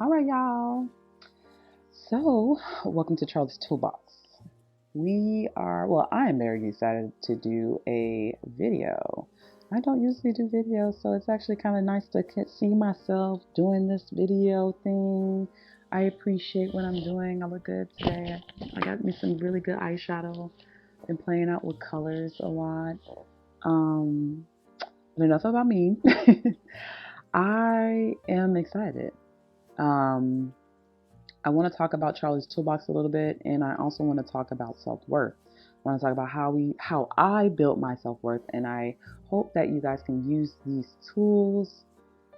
All right, y'all. So, welcome to Charlie's Toolbox. I am very excited to do a video. I don't usually do videos, so it's actually kind of nice to see myself doing this video thing. I appreciate what I'm doing. I look good today. I got me some really good eyeshadow. Been playing out with colors a lot. Um, but enough about me. I am excited. Um, I want to talk about Charlie's Toolbox a little bit, and I also want to talk about self-worth. I want to talk about how I built my self-worth, and I hope that you guys can use these tools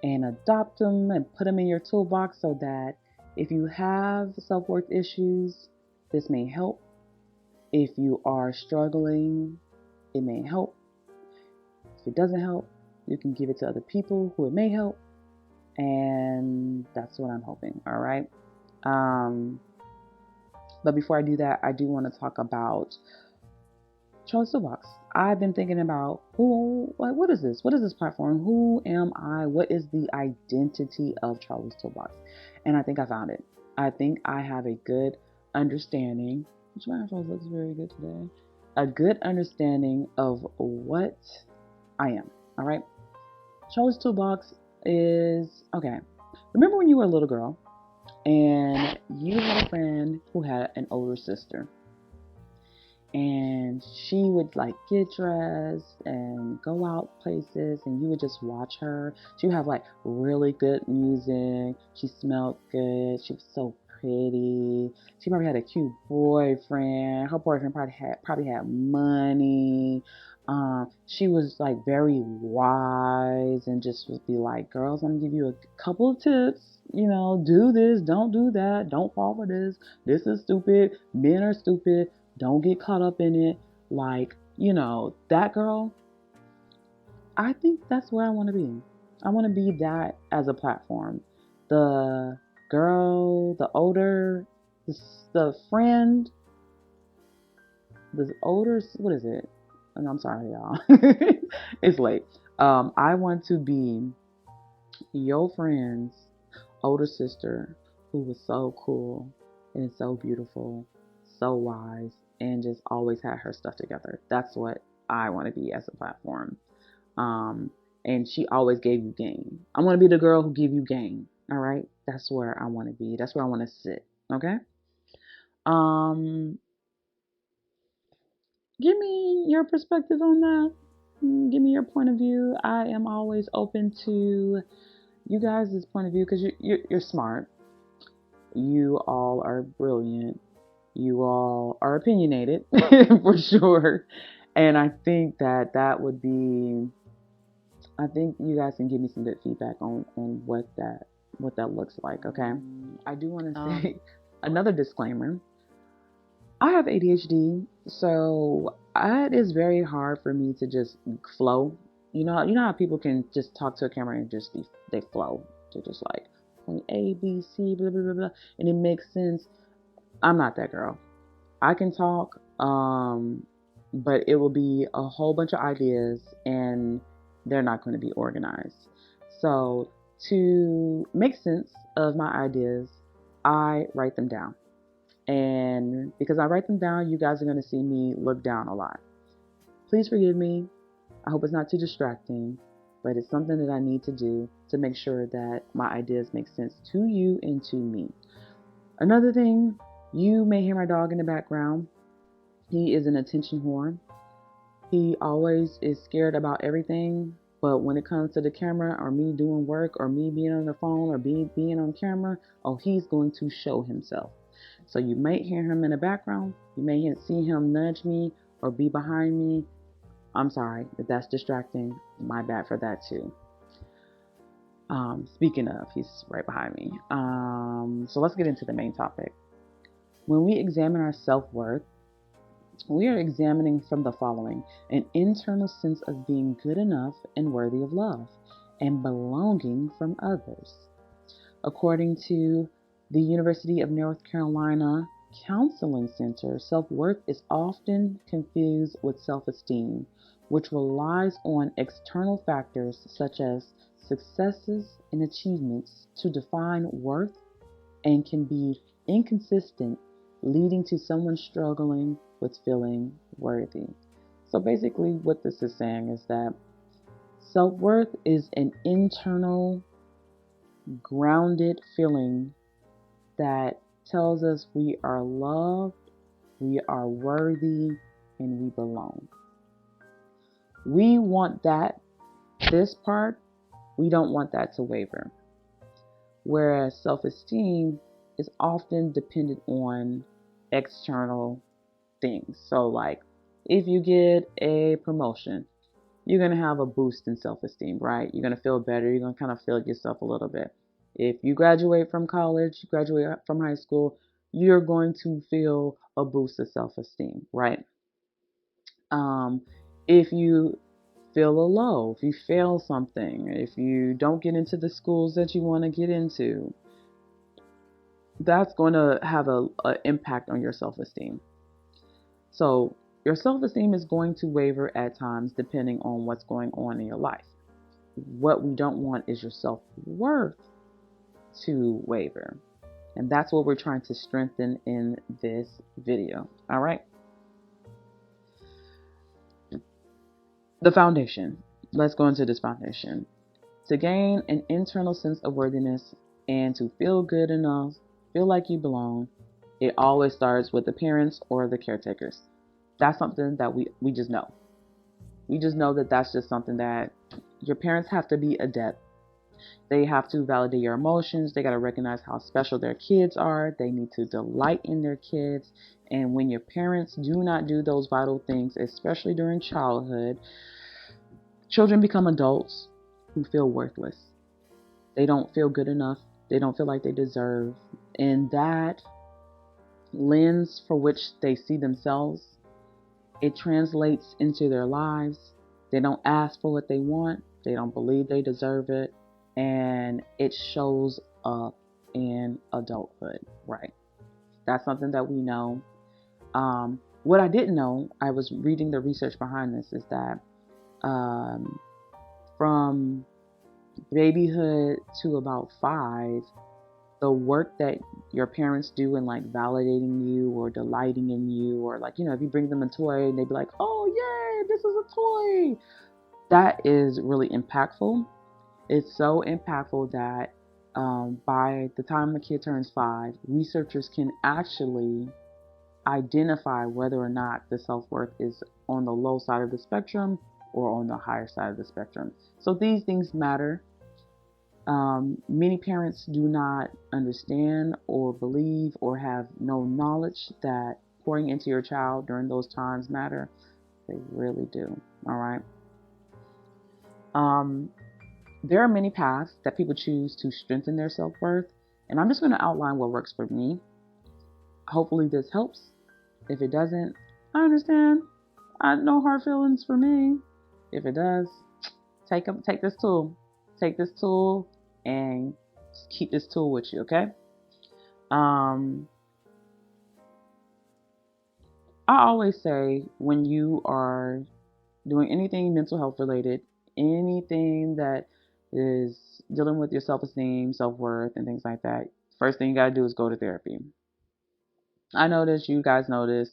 and adopt them and put them in your toolbox so that if you have self-worth issues, this may help. If you are struggling, it may help. If it doesn't help, you can give it to other people who it may help, and that's what I'm hoping. All right. Um, But before I do that, I do want to talk about Charlie's Toolbox. I've been thinking about what is this? What is this platform? Who am I? What is the identity of Charlie's Toolbox? And I think I found it. I think I have a good understanding, which my iPhone looks very good today. A good understanding of what I am. All right. Charlie's Toolbox is okay. Remember when you were a little girl and you had a friend who had an older sister, and she would like get dressed and go out places, and you would just watch her. She would have like really good music. She smelled good. She was so pretty. She probably had a cute boyfriend. Her boyfriend probably had money. She was like very wise and just would be like, girls, I'm gonna give you a couple of tips. Do this, don't do that, don't fall for this. This is stupid. Men are stupid. Don't get caught up in it. Like, that girl, I think that's where I want to be. I want to be that as a platform. The girl, the older, the friend, the older, what is it? And I'm sorry, y'all. It's late. I want to be your friend's older sister who was so cool and so beautiful, so wise, and just always had her stuff together. That's what I want to be as a platform. Um, and she always gave you game. I want to be the girl who give you game. All right, that's where I want to be. That's where I want to sit. Okay. Um, Give me your perspective on that. Give me your point of view. I am always open to you guys' point of view because you're smart. You all are brilliant. You all are opinionated for sure. And I think that would be, I think you guys can give me some good feedback on what that looks like. Okay. I do want to say another disclaimer. I have ADHD, so it is very hard for me to just flow. You know how people can just talk to a camera and just they flow. They're just like point A, B, C, blah blah blah blah, and it makes sense. I'm not that girl. I can talk, but it will be a whole bunch of ideas, and they're not going to be organized. So to make sense of my ideas, I write them down. And because I write them down, you guys are going to see me look down a lot. Please forgive me. I hope it's not too distracting, but it's something that I need to do to make sure that my ideas make sense to you and to me. Another thing, you may hear my dog in the background. He is an attention whore. He always is scared about everything, but when it comes to the camera or me doing work or me being on the phone or being on camera, oh, he's going to show himself. So you might hear him in the background. You may see him nudge me or be behind me. I'm sorry if that's distracting. My bad for that too. Speaking of, he's right behind me. So let's get into the main topic. When we examine our self-worth, we are examining from the following: an internal sense of being good enough and worthy of love and belonging from others. According to the University of North Carolina Counseling Center, self-worth is often confused with self-esteem, which relies on external factors such as successes and achievements to define worth and can be inconsistent, leading to someone struggling with feeling worthy. So basically, what this is saying is that self-worth is an internal, grounded feeling that tells us we are loved, we are worthy, and we belong. We want this part, we don't want that to waver. Whereas self-esteem is often dependent on external things. So, like, if you get a promotion, you're going to have a boost in self-esteem, right? You're going to feel better. You're going to kind of feel yourself a little bit. If you graduate from college, you graduate from high school, you're going to feel a boost of self-esteem, right? If you feel a low, if you fail something, if you don't get into the schools that you want to get into, that's going to have an impact on your self-esteem. So your self-esteem is going to waver at times depending on what's going on in your life. What we don't want is your self-worth to waver. And that's what we're trying to strengthen in this video. All right. The foundation. Let's go into this foundation. To gain an internal sense of worthiness and to feel good enough, feel like you belong, it always starts with the parents or the caretakers. That's something that we just know. We just know that that's just something that your parents have to be adept. They have to validate your emotions. They got to recognize how special their kids are. They need to delight in their kids. And when your parents do not do those vital things, especially during childhood, children become adults who feel worthless. They don't feel good enough. They don't feel like they deserve. And that lens for which they see themselves, it translates into their lives. They don't ask for what they want. They don't believe they deserve it. And it shows up in adulthood, right? That's something that we know. What I didn't know, I was reading the research behind this, is that from babyhood to about 5, the work that your parents do in like validating you or delighting in you, or like, if you bring them a toy and they'd be like, oh yay, this is a toy, that is really impactful. It's so impactful that by the time a kid turns 5, researchers can actually identify whether or not the self-worth is on the low side of the spectrum or on the higher side of the spectrum. So these things matter. Many parents do not understand or believe or have no knowledge that pouring into your child during those times matter. They really do. All right. There are many paths that people choose to strengthen their self-worth, and I'm just going to outline what works for me. Hopefully this helps. If it doesn't, I understand. No hard feelings for me. If it does, take this tool. Take this tool and keep this tool with you, okay? I always say, when you are doing anything mental health related, anything that is dealing with your self-esteem, self-worth, and things like that, first thing you got to do is go to therapy. I know this, you guys know this.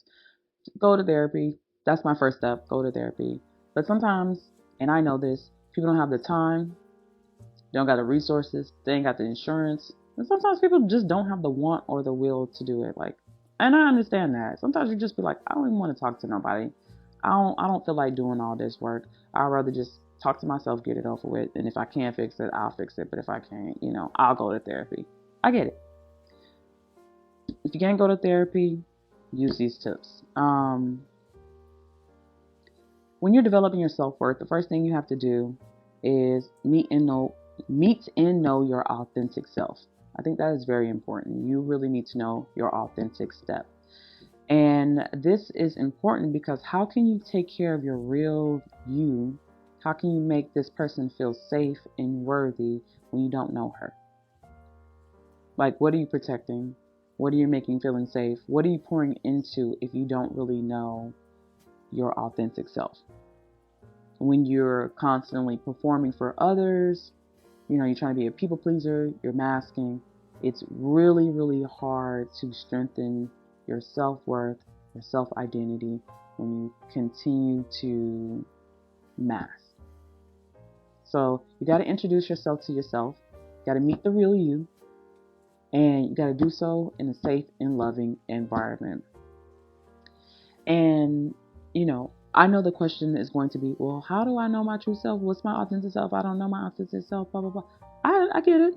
Go to therapy. That's my first step. Go to therapy. But sometimes, and I know this, people don't have the time. They don't got the resources. They ain't got the insurance. And sometimes people just don't have the want or the will to do it. And I understand that. Sometimes you just be like, I don't even want to talk to nobody. I don't feel like doing all this work. I'd rather just talk to myself, get it over with. And if I can't fix it, I'll fix it. But if I can't, I'll go to therapy. I get it. If you can't go to therapy, use these tips. When you're developing your self-worth, the first thing you have to do is meet and know your authentic self. I think that is very important. You really need to know your authentic self. And this is important because how can you take care of your real you? How can you make this person feel safe and worthy when you don't know her? Like, what are you protecting? What are you making feeling safe? What are you pouring into if you don't really know your authentic self? When you're constantly performing for others, you're trying to be a people pleaser, you're masking. It's really, really hard to strengthen your self-worth, your self-identity when you continue to mask. So you got to introduce yourself to yourself. You got to meet the real you. And you got to do so in a safe and loving environment. And, I know the question is going to be, well, how do I know my true self? What's my authentic self? I don't know my authentic self, blah, blah, blah. I get it.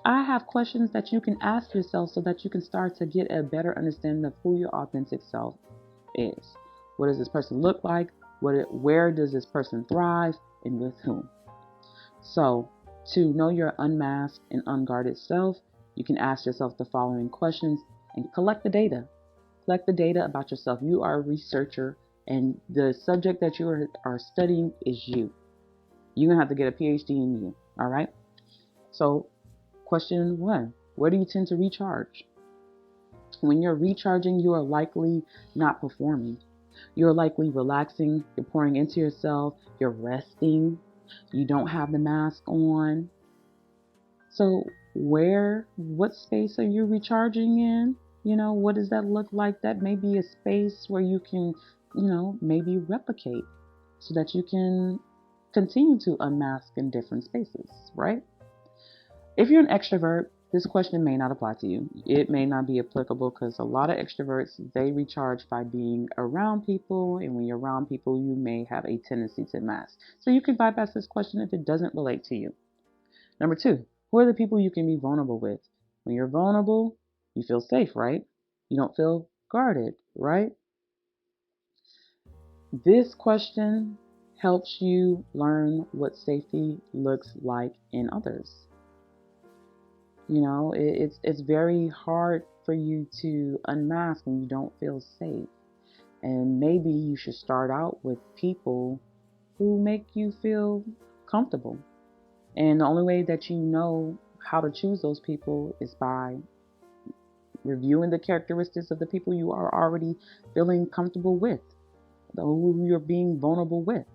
I have questions that you can ask yourself so that you can start to get a better understanding of who your authentic self is. What does this person look like? Where does this person thrive? And with whom? So, to know your unmasked and unguarded self, you can ask yourself the following questions and collect the data. Collect the data about yourself. You are a researcher, and the subject that you are studying is you. You're going to have to get a PhD in you. All right? So, question 1, where do you tend to recharge? When you're recharging, you are likely not performing. You're likely relaxing. You're pouring into yourself. You're resting. You don't have the mask on. So what space are you recharging in? What does that look like? That may be a space where you can, maybe replicate so that you can continue to unmask in different spaces, right? If you're an extrovert, this question may not apply to you. It may not be applicable because a lot of extroverts, they recharge by being around people. And when you're around people, you may have a tendency to mask. So you can bypass this question if it doesn't relate to you. Number 2, who are the people you can be vulnerable with? When you're vulnerable, you feel safe, right? You don't feel guarded, right? This question helps you learn what safety looks like in others. It's very hard for you to unmask when you don't feel safe. And maybe you should start out with people who make you feel comfortable. And the only way that you know how to choose those people is by reviewing the characteristics of the people you are already feeling comfortable with, who you're being vulnerable with.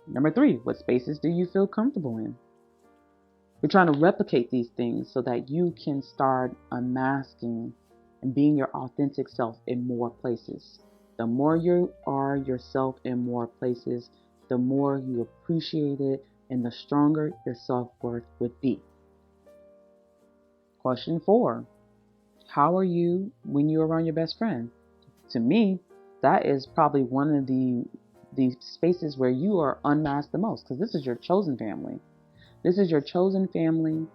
Number 3, what spaces do you feel comfortable in? We're trying to replicate these things so that you can start unmasking and being your authentic self in more places. The more you are yourself in more places, the more you appreciate it and the stronger your self-worth would be. Question 4, how are you when you're around your best friend? To me, that is probably one of the spaces where you are unmasked the most, because this is your chosen family. This is your chosen family,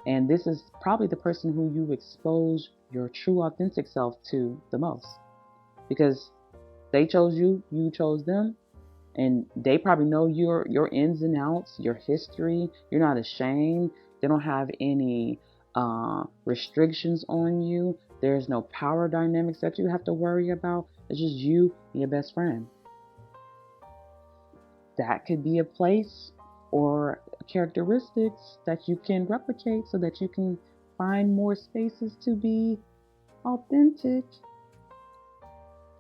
and this is probably the person who you expose your true authentic self to the most, because they chose you, you chose them, and they probably know your ins and outs, your history. You're not ashamed. They don't have any restrictions on you. There's no power dynamics that you have to worry about. It's just you and your best friend. That could be a place or characteristics that you can replicate so that you can find more spaces to be authentic.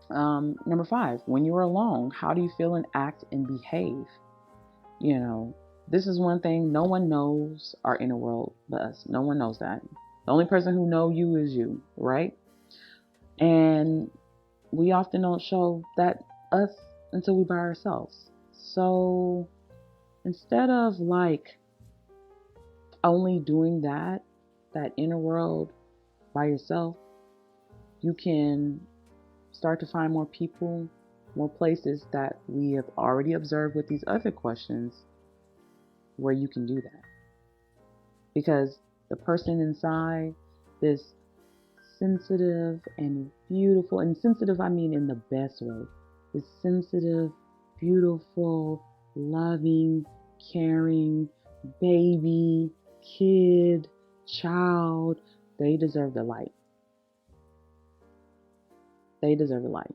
Number 5, when you're alone, how do you feel and act and behave? This is one thing no one knows our inner world but us. No one knows that. The only person who knows you is you, right? And we often don't show that us until we're by ourselves. So instead of only doing that inner world by yourself, you can start to find more people, more places that we have already observed with these other questions where you can do that. Because the person inside, this sensitive and beautiful, and sensitive I mean in the best way, this sensitive, beautiful, loving, caring baby, kid, child, they deserve the light. They deserve the light.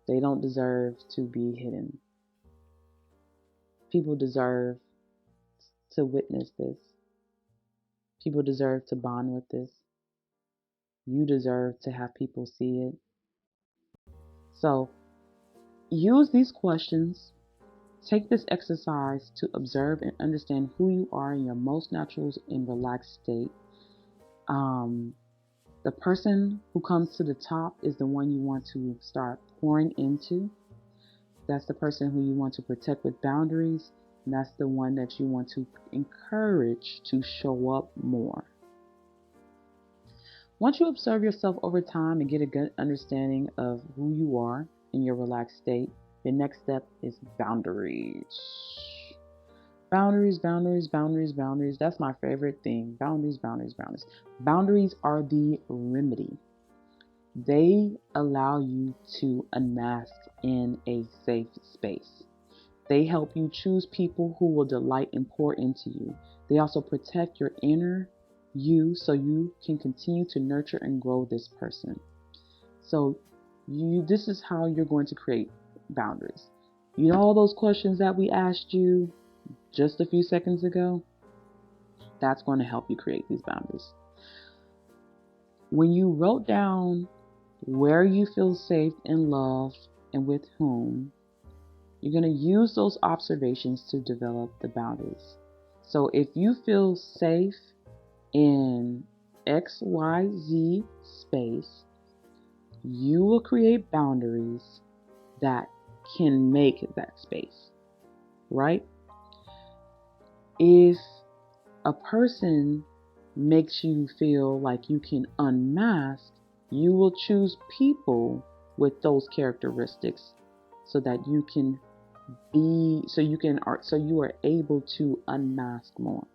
They don't deserve to be hidden. People deserve to witness this. People deserve to bond with this. You deserve to have people see it. So use these questions Take this exercise to observe and understand who you are in your most natural and relaxed state. The person who comes to the top is the one you want to start pouring into. That's the person who you want to protect with boundaries. And that's the one that you want to encourage to show up more. Once you observe yourself over time and get a good understanding of who you are in your relaxed state, the next step is boundaries. Boundaries, boundaries, boundaries, boundaries. That's my favorite thing. Boundaries, boundaries, boundaries. Boundaries are the remedy. They allow you to unmask in a safe space. They help you choose people who will delight and pour into you. They also protect your inner you so you can continue to nurture and grow this person. So this is how you're going to create boundaries. You know all those questions that we asked you just a few seconds ago? That's going to help you create these boundaries. When you wrote down where you feel safe and loved and with whom, you're going to use those observations to develop the boundaries. So if you feel safe in XYZ space, you will create boundaries that can make that space, right? If a person makes you feel like you can unmask, you will choose people with those characteristics so that you can so you are able to unmask more.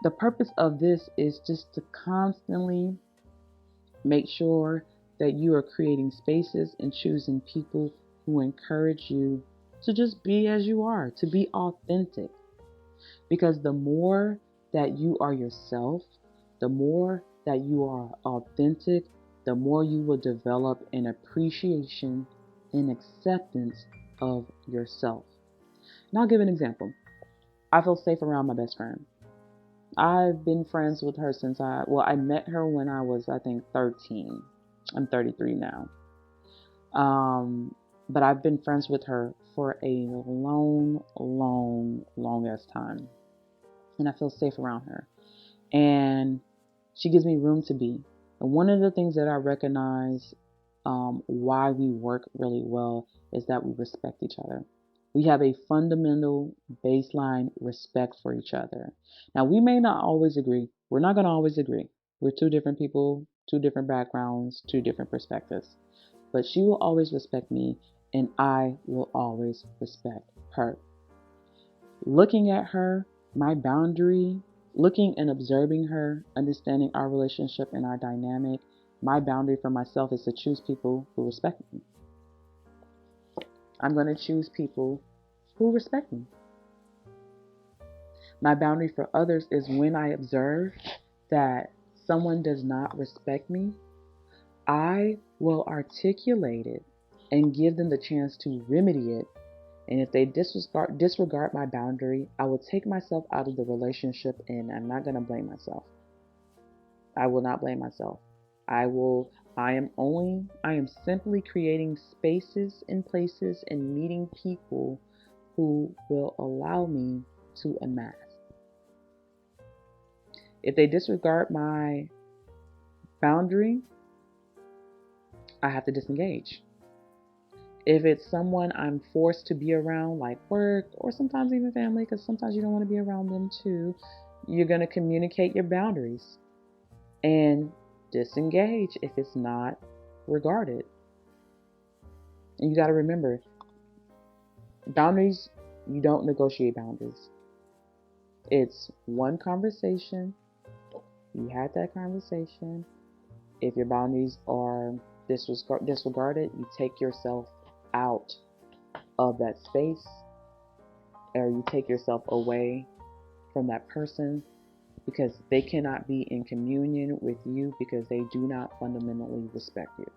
The purpose of this is just to constantly make sure that you are creating spaces and choosing people who encourage you to just be as you are, to be authentic. Because the more that you are yourself, the more that you are authentic, the more you will develop an appreciation and acceptance of yourself. And I'll give an example. I feel safe around my best friend. I've been friends with her since I met her when I was, I think, 13. I'm 33 now. But I've been friends with her for a long ass time. And I feel safe around her. And she gives me room to be. And one of the things that I recognize why we work really well is that we respect each other. We have a fundamental baseline respect for each other. Now, we may not always agree. We're not going to always agree. We're two different people, two different backgrounds, two different perspectives. But she will always respect me, and I will always respect her. Looking at her, my boundary, looking and observing her, understanding our relationship and our dynamic, my boundary for myself is to choose people who respect me. I'm going to choose people who respect me. My boundary for others is when I observe that someone does not respect me, I will articulate it and give them the chance to remedy it. And if they disregard my boundary, I will take myself out of the relationship, and I'm not going to blame myself. I will not blame myself. I am simply creating spaces and places and meeting people who will allow me to unmask. If they disregard my boundary, I have to disengage. If it's someone I'm forced to be around, like work or sometimes even family, because sometimes you don't want to be around them too, you're going to communicate your boundaries and disengage if it's not regarded. And you got to remember, boundaries, you don't negotiate boundaries. It's one conversation. You had that conversation. If your boundaries are disregarded, you take yourself out of that space, or you take yourself away from that person, because they cannot be in communion with you because they do not fundamentally respect you.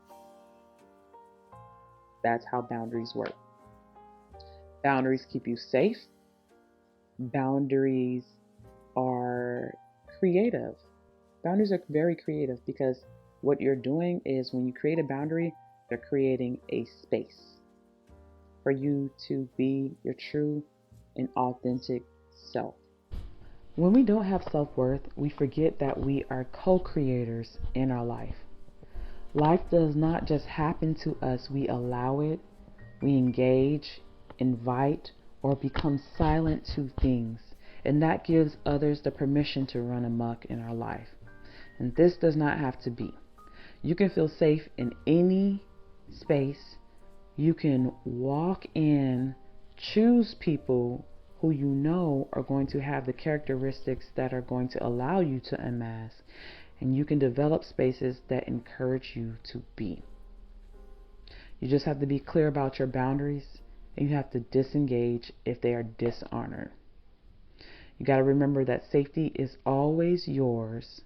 That's how boundaries work. Boundaries keep you safe. Boundaries are creative. Boundaries are very creative because what you're doing is when you create a boundary, you're creating a space. for you to be your true and authentic self. When we don't have self-worth, we forget that we are co-creators in our life. Life does not just happen to us, we allow it, we engage, invite, or become silent to things, and that gives others the permission to run amok in our life. And this does not have to be. You can feel safe in any space. You can walk in, choose people who you know are going to have the characteristics that are going to allow you to unmask, and you can develop spaces that encourage you to be. You just have to be clear about your boundaries, and you have to disengage if they are dishonored. You got to remember that safety is always yours.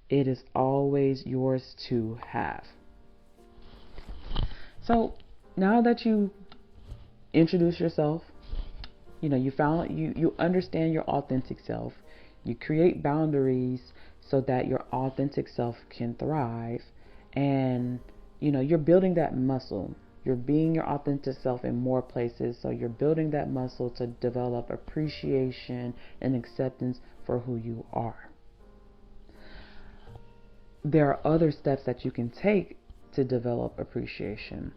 It is always yours to have. So now that you introduce yourself, you understand your authentic self. You create boundaries so that your authentic self can thrive, and you're building that muscle. You're being your authentic self in more places, so you're building that muscle to develop appreciation and acceptance for who you are. There are other steps that you can take to develop appreciation.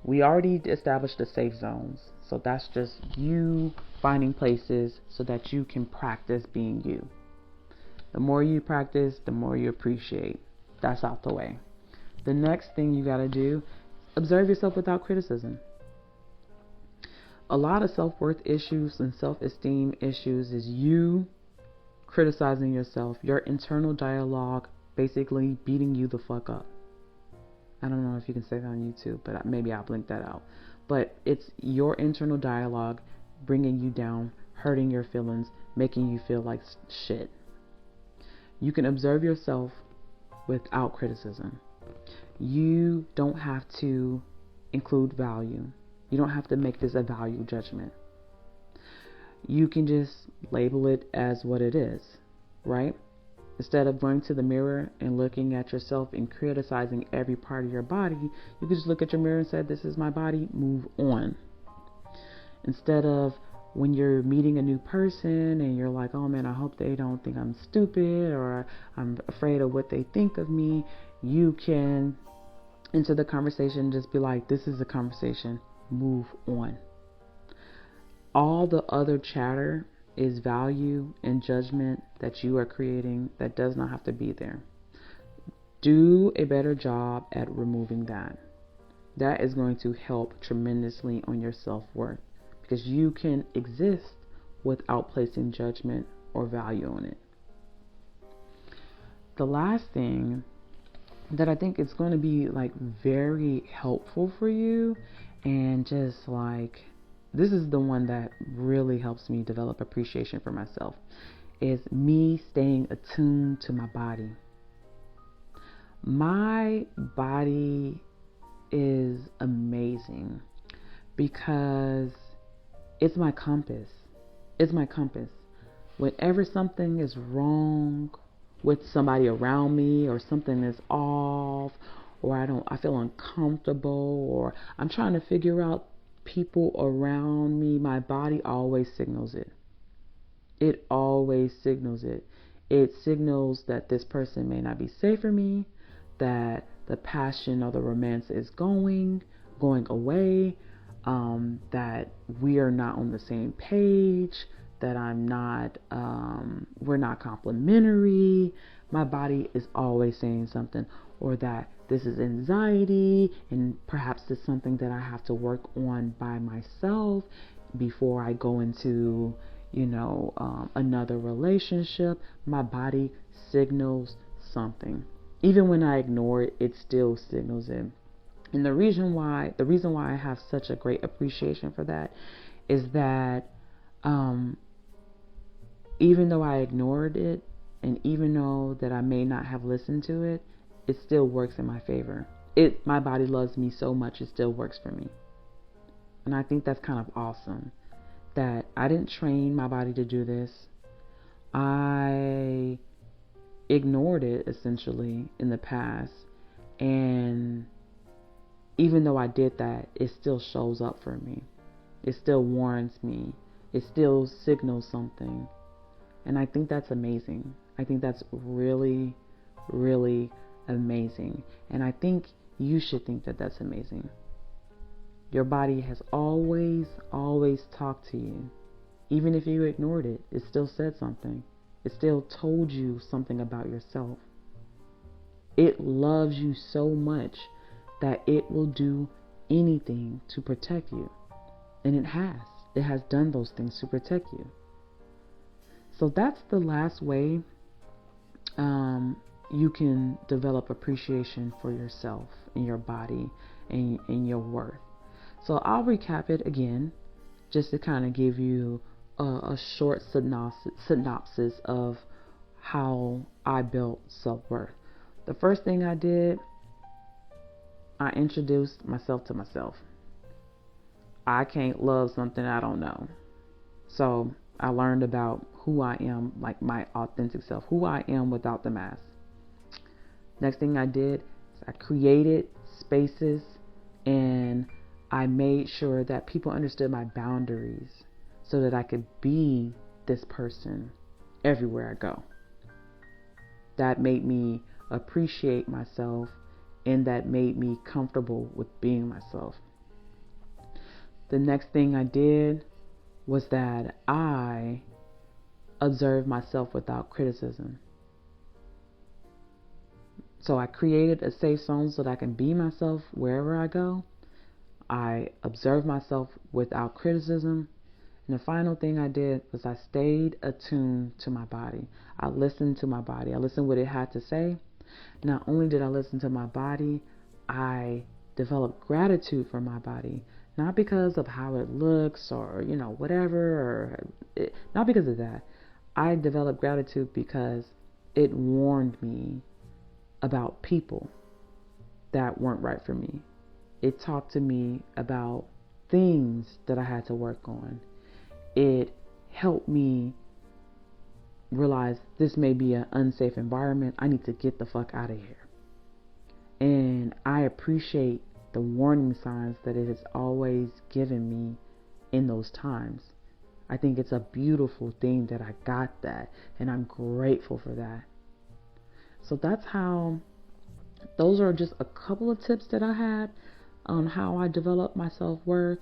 We already established the safe zones, so that's just you finding places so that you can practice being you. The more you practice, the more you appreciate. That's out the way. The next thing you got to do, observe yourself without criticism. A lot of self-worth issues and self-esteem issues is you criticizing yourself, your internal dialogue basically beating you the fuck up. I don't know if you can say that on YouTube, but maybe I'll blink that out. But it's your internal dialogue bringing you down, hurting your feelings, making you feel like shit. You can observe yourself without criticism. You don't have to include value. You don't have to make this a value judgment. You can just label it as what it is, right? Instead of going to the mirror and looking at yourself and criticizing every part of your body, you can just look at your mirror and say, this is my body, move on. Instead of when you're meeting a new person and you're like, oh man, I hope they don't think I'm stupid or I'm afraid of what they think of me, you can enter the conversation, just be like, this is a conversation, move on. All the other chatter is value and judgment that you are creating that does not have to be there. Do a better job at removing that. That is going to help tremendously on your self-worth, because you can exist without placing judgment or value on it. The last thing that I think is going to be like very helpful for you, and just like, this is the one that really helps me develop appreciation for myself, is me staying attuned to my body. My body is amazing because it's my compass. It's my compass. Whenever something is wrong with somebody around me, or something is off, or I feel uncomfortable, or I'm trying to figure out people around me, my body always signals it. It always signals it. It signals that this person may not be safe for me, that the passion or the romance is going away, that we are not on the same page, that we're not complimentary. My body is always saying something, or that this is anxiety, and perhaps it's something that I have to work on by myself before I go into, another relationship. My body signals something. Even when I ignore it, it still signals it. And the reason why I have such a great appreciation for that is that even though I ignored it, and even though that I may not have listened to it, it still works in my favor. My body loves me so much, it still works for me. And I think that's kind of awesome, that I didn't train my body to do this. I ignored it essentially in the past, and even though I did that, it still shows up for me. It still warns me. It still signals something. And I think that's amazing. I think that's really, really amazing. And I think you should think that that's amazing. Your body has always, always talked to you. Even if you ignored it, it still said something. It still told you something about yourself. It loves you so much that it will do anything to protect you. And it has. It has done those things to protect you. So that's the last way you can develop appreciation for yourself and your body and your worth. So I'll recap it again, just to kind of give you a short synopsis of how I built self-worth. The first thing I did, I introduced myself to myself. I can't love something I don't know. So I learned about who I am, like my authentic self, who I am without the mask. Next thing I did is I created spaces and I made sure that people understood my boundaries so that I could be this person everywhere I go. That made me appreciate myself, and that made me comfortable with being myself. The next thing I did was that I observed myself without criticism. So I created a safe zone so that I can be myself wherever I go. I observed myself without criticism. And the final thing I did was I stayed attuned to my body. I listened to my body. I listened to what it had to say. Not only did I listen to my body, I developed gratitude for my body. Not because of how it looks or, whatever, not because of that. I developed gratitude because it warned me about people that weren't right for me. It talked to me about things that I had to work on. It helped me realize this may be an unsafe environment. I need to get the fuck out of here. And I appreciate the warning signs that it has always given me in those times. I think it's a beautiful thing that I got that, and I'm grateful for that. So those are just a couple of tips that I had on how I develop my self-worth.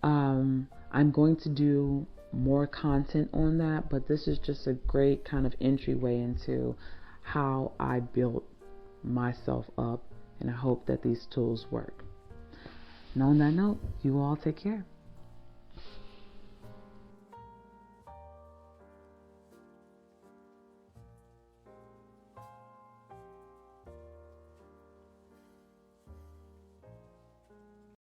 I'm going to do more content on that, but this is just a great kind of entryway into how I built myself up, and I hope that these tools work. And on that note, you all take care.